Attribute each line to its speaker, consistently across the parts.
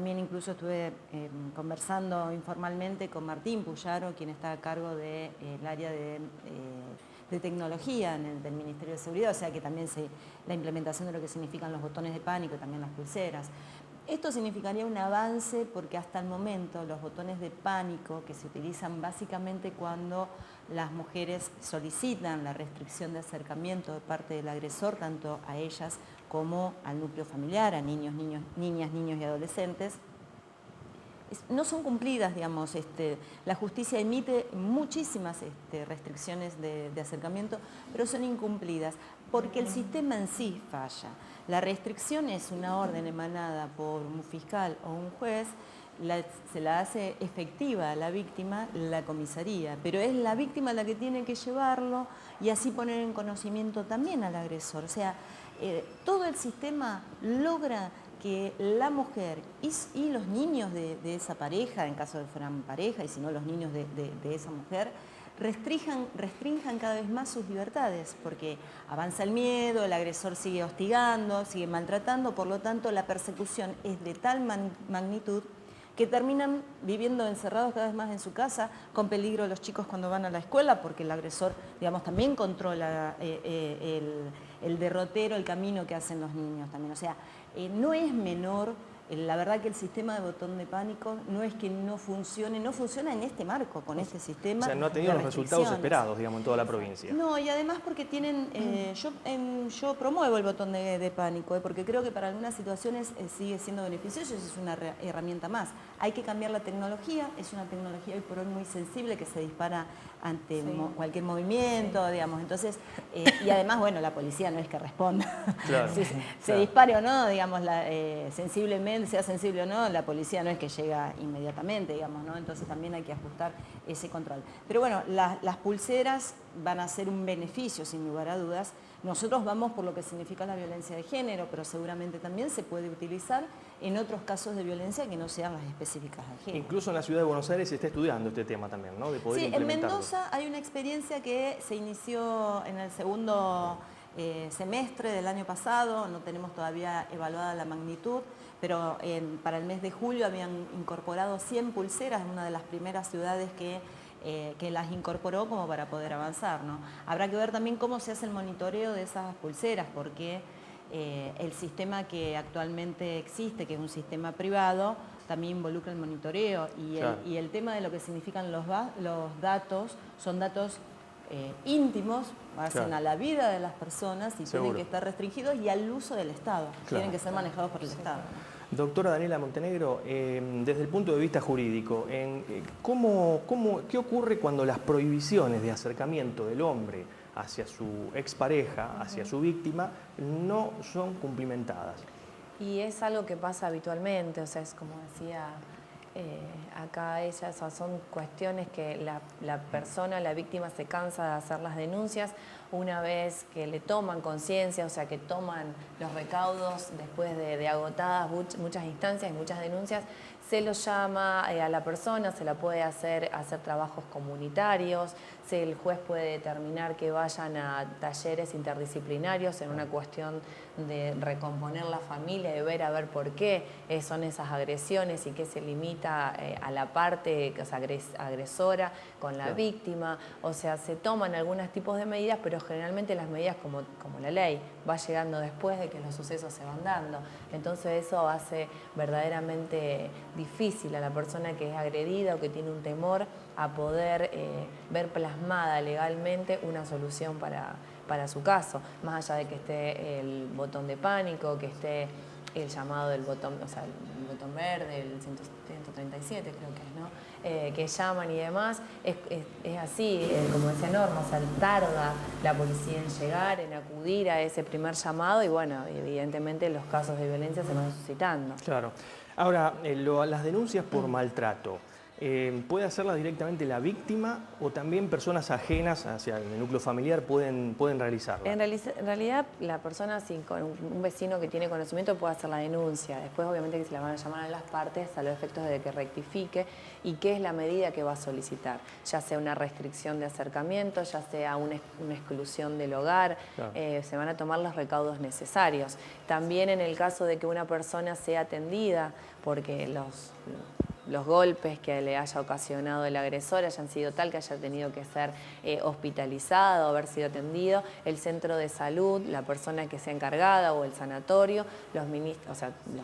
Speaker 1: también incluso estuve conversando informalmente con Martín Puyaro, quien está a cargo del área de tecnología del Ministerio de Seguridad, o sea que también la implementación de lo que significan los botones de pánico y también las pulseras. Esto significaría un avance porque hasta el momento los botones de pánico, que se utilizan básicamente cuando las mujeres solicitan la restricción de acercamiento de parte del agresor, tanto a ellas como al núcleo familiar, a niños, niñas, niños y adolescentes, no son cumplidas, digamos. La justicia emite muchísimas restricciones de acercamiento, pero son incumplidas porque el sistema en sí falla. La restricción es una orden emanada por un fiscal o un juez, se la hace efectiva a la víctima la comisaría, pero es la víctima la que tiene que llevarlo y así poner en conocimiento también al agresor. O sea, todo el sistema logra que la mujer y los niños de esa pareja, en caso de que fueran pareja, y si no los niños de esa mujer, restrinjan cada vez más sus libertades, porque avanza el miedo, el agresor sigue hostigando, sigue maltratando, por lo tanto la persecución es de tal magnitud que terminan viviendo encerrados cada vez más en su casa, con peligro los chicos cuando van a la escuela, porque el agresor, digamos, también controla el derrotero, el camino que hacen los niños también. O sea, no es menor, la verdad que el sistema de botón de pánico no es que no funciona en este marco, con este sistema.
Speaker 2: O sea, no ha tenido los resultados esperados, digamos, en toda la provincia.
Speaker 1: No, y además porque tienen, yo promuevo el botón de pánico, porque creo que para algunas situaciones sigue siendo beneficioso, es una herramienta más. Hay que cambiar la tecnología, es una tecnología hoy por hoy muy sensible que se dispara ante cualquier movimiento, digamos. Entonces, y además, bueno, la policía no es que responda.
Speaker 2: Claro,
Speaker 1: si se dispare o no, digamos, sensiblemente, sea sensible o no, la policía no es que llega inmediatamente, digamos, ¿no? Entonces también hay que ajustar ese control. Pero bueno, las pulseras van a ser un beneficio, sin lugar a dudas. Nosotros vamos por lo que significa la violencia de género, pero seguramente también se puede utilizar en otros casos de violencia que no sean las específicas de género.
Speaker 2: Incluso en la ciudad de Buenos Aires se está estudiando este tema también, ¿no? De poder implementarlo.
Speaker 1: En Mendoza hay una experiencia que se inició en el segundo semestre del año pasado, no tenemos todavía evaluada la magnitud, pero para el mes de julio habían incorporado 100 pulseras, una de las primeras ciudades que las incorporó como para poder avanzar, ¿no? Habrá que ver también cómo se hace el monitoreo de esas pulseras, porque el sistema que actualmente existe, que es un sistema privado, también involucra el monitoreo y el tema de lo que significan los datos, son datos íntimos, hacen a la vida de las personas y tienen que estar restringidos y al uso del Estado, tienen que ser manejados por el Estado.
Speaker 2: Doctora Daniela Montenegro, desde el punto de vista jurídico, ¿qué ocurre cuando las prohibiciones de acercamiento del hombre hacia su expareja, hacia su víctima, no son cumplimentadas?
Speaker 3: Y es algo que pasa habitualmente, o sea, es como decía acá ella, son cuestiones que la persona, la víctima, se cansa de hacer las denuncias una vez que le toman conciencia, o sea, que toman los recaudos después de agotadas muchas instancias y muchas denuncias, se lo llama a la persona, se la puede hacer trabajos comunitarios, el juez puede determinar que vayan a talleres interdisciplinarios en una cuestión de recomponer la familia, de ver a ver por qué son esas agresiones y qué se limita a la parte agresora con la víctima. O sea, se toman algunos tipos de medidas, pero generalmente las medidas, como la ley, va llegando después de que los sucesos se van dando. Entonces eso hace verdaderamente difícil a la persona que es agredida o que tiene un temor a poder ver plasmada legalmente una solución para su caso, más allá de que esté el botón de pánico, que esté el llamado del botón, o sea, el botón verde, el 137 creo que es, ¿no? Que llaman y demás, es así, como decía Norma, o sea, tarda la policía en llegar, en acudir a ese primer llamado y bueno, evidentemente los casos de violencia se van suscitando.
Speaker 2: Claro. Ahora, las denuncias por maltrato, ¿puede hacerla directamente la víctima o también personas ajenas hacia el núcleo familiar pueden realizarla?
Speaker 3: En realidad, la persona, con un vecino que tiene conocimiento, puede hacer la denuncia. Después, obviamente, que se la van a llamar a las partes a los efectos de que rectifique y qué es la medida que va a solicitar. Ya sea una restricción de acercamiento, ya sea una exclusión del hogar, claro. Se van a tomar los recaudos necesarios. También en el caso de que una persona sea atendida, porque los golpes que le haya ocasionado el agresor hayan sido tal que haya tenido que ser hospitalizado, haber sido atendido, el centro de salud, la persona que sea encargada o el sanatorio, los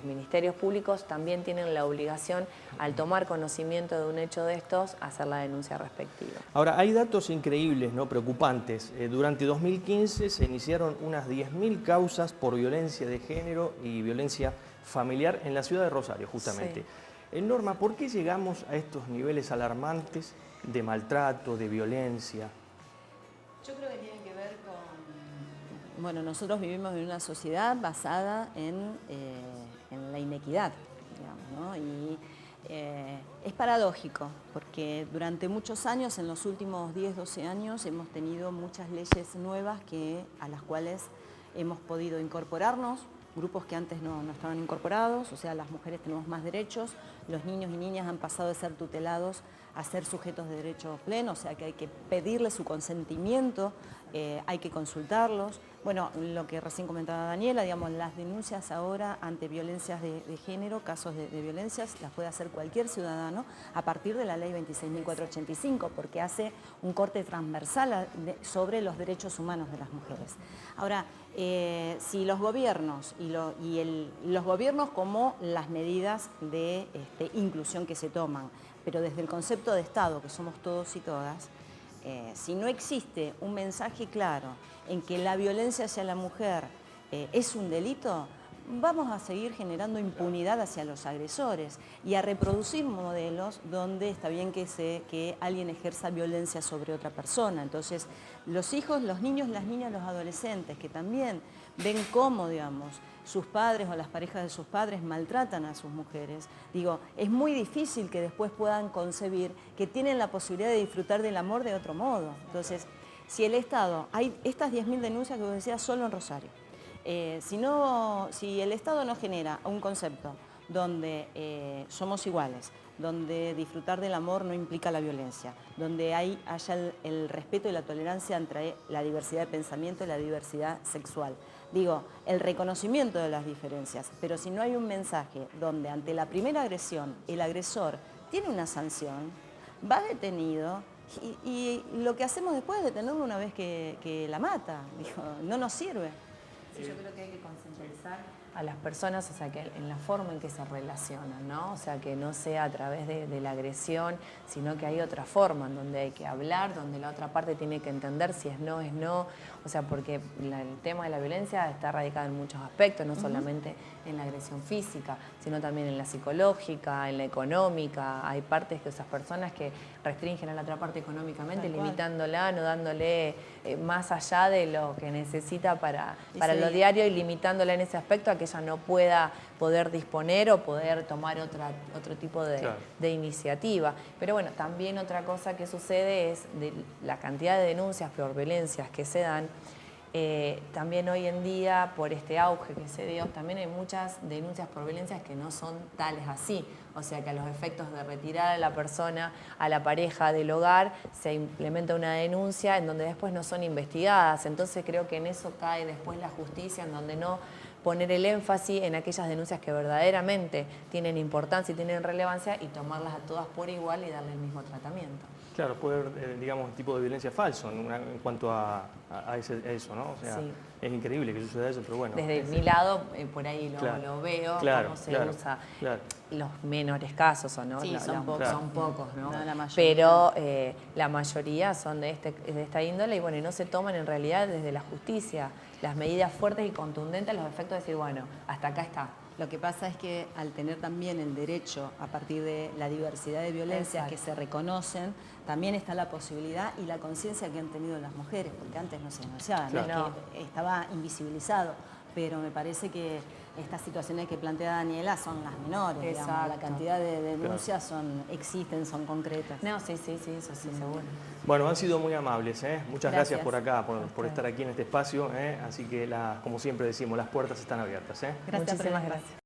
Speaker 3: ministerios públicos también tienen la obligación, al tomar conocimiento de un hecho de estos, hacer la denuncia respectiva.
Speaker 2: Ahora, hay datos increíbles, ¿no? Preocupantes. Durante 2015 se iniciaron unas 10.000 causas por violencia de género y violencia familiar en la ciudad de Rosario, justamente. Sí. Norma, ¿por qué llegamos a estos niveles alarmantes de maltrato, de violencia?
Speaker 1: Yo creo que tiene que ver con... Bueno, nosotros vivimos en una sociedad basada en la inequidad, digamos, ¿no? Y es paradójico, porque durante muchos años, en los últimos 10, 12 años, hemos tenido muchas leyes nuevas a las cuales hemos podido incorporarnos, grupos que antes no estaban incorporados, o sea, las mujeres tenemos más derechos, los niños y niñas han pasado de ser tutelados a ser sujetos de derecho pleno, o sea que hay que pedirle su consentimiento, hay que consultarlos. Bueno, lo que recién comentaba Daniela, digamos, las denuncias ahora ante violencias de género, casos de violencias, las puede hacer cualquier ciudadano a partir de la ley 26.485, porque hace un corte transversal sobre los derechos humanos de las mujeres. Ahora, si los gobiernos los gobiernos como las medidas de inclusión que se toman, pero desde el concepto de Estado, que somos todos y todas, si no existe un mensaje claro en que la violencia hacia la mujer es un delito, vamos a seguir generando impunidad hacia los agresores y a reproducir modelos donde está bien que alguien ejerza violencia sobre otra persona. Entonces, los hijos, los niños, las niñas, los adolescentes que también ven cómo, digamos, sus padres o las parejas de sus padres maltratan a sus mujeres, digo, es muy difícil que después puedan concebir que tienen la posibilidad de disfrutar del amor de otro modo. Entonces, si el Estado, hay estas 10.000 denuncias que vos decías solo en Rosario, si el Estado no genera un concepto donde somos iguales, donde disfrutar del amor no implica la violencia, donde haya el respeto y la tolerancia entre la diversidad de pensamiento y la diversidad sexual. Digo, el reconocimiento de las diferencias, pero si no hay un mensaje donde ante la primera agresión el agresor tiene una sanción, va detenido y lo que hacemos después es detenerlo una vez que la mata. Digo, no nos sirve.
Speaker 3: Sí, yo creo que hay que concientizar a las personas, o sea, que en la forma en que se relacionan, ¿no? O sea, que no sea a través de la agresión, sino que hay otra forma en donde hay que hablar, donde la otra parte tiene que entender si es no, o sea, porque el tema de la violencia está radicado en muchos aspectos, no solamente en la agresión física, sino también en la psicológica, en la económica. Hay partes que esas personas que restringen a la otra parte económicamente, limitándola, no dándole más allá de lo que necesita para lo diario y limitándola en ese aspecto a que ella no pueda poder disponer o poder tomar otro tipo de iniciativa. Pero bueno, también otra cosa que sucede es de la cantidad de denuncias por violencias que se dan. También hoy en día, por este auge que se dio, también hay muchas denuncias por violencias que no son tales así. O sea que a los efectos de retirar a la persona, a la pareja del hogar, se implementa una denuncia en donde después no son investigadas. Entonces creo que en eso cae después la justicia, en donde no poner el énfasis en aquellas denuncias que verdaderamente tienen importancia y tienen relevancia y tomarlas a todas por igual y darle el mismo tratamiento.
Speaker 2: Claro, puede haber, digamos, un tipo de violencia falso en cuanto a eso, ¿no? O sea, sí. Es increíble que suceda eso, pero bueno.
Speaker 3: Desde mi lado, por ahí lo veo, cómo se usa. Los menores casos, ¿o no?
Speaker 1: Sí, son
Speaker 3: pocos, ¿no?
Speaker 1: La
Speaker 3: pero la mayoría son de esta índole y bueno, y no se toman en realidad desde la justicia las medidas fuertes y contundentes, los efectos de decir, bueno, hasta acá está.
Speaker 1: Lo que pasa es que al tener también el derecho a partir de la diversidad de violencias que se reconocen, también está la posibilidad y la conciencia que han tenido las mujeres, porque antes no se denunciaba, no es que estaba invisibilizado. pero me parece que estas situaciones que plantea Daniela son las menores, digamos. La
Speaker 3: Exacto.
Speaker 1: cantidad de denuncias existen, son concretas.
Speaker 3: No, sí, eso sí, seguro.
Speaker 2: Bueno, han sido muy amables, ¿eh? Muchas gracias por acá, por
Speaker 3: ustedes.
Speaker 2: estar aquí en este espacio, ¿eh? Así que, como siempre decimos, las puertas están abiertas, ¿eh?
Speaker 1: Gracias por el
Speaker 3: Muchísimas
Speaker 1: espacio.
Speaker 3: gracias.